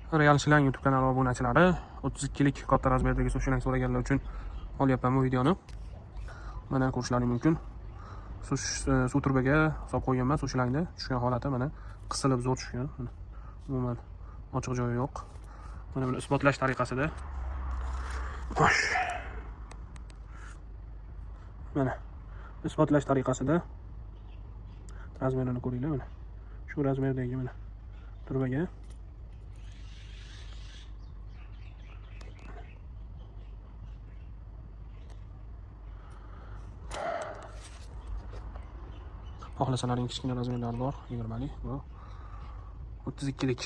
Real Shilang YouTube kanali obunachilari, 32lik katta razmerdagi suv shilang so'raganlar uchun olyapman bu videoni. Mana ko'rishlaring mumkin. Suv turbaga solib qo'yganman, suv shilangda tushgan holati mana qisilib zo'r tushgan. Umuman ochiq joyi yo'q. Mana buni isbotlash tariqasida. Xo'sh. Mana isbotlash tariqasida razmerini ko'ringlar mana. Shu razmerdagi mana turbaga xohlasalaring kichkina razmerlar bor, 20lik, bu 32lik.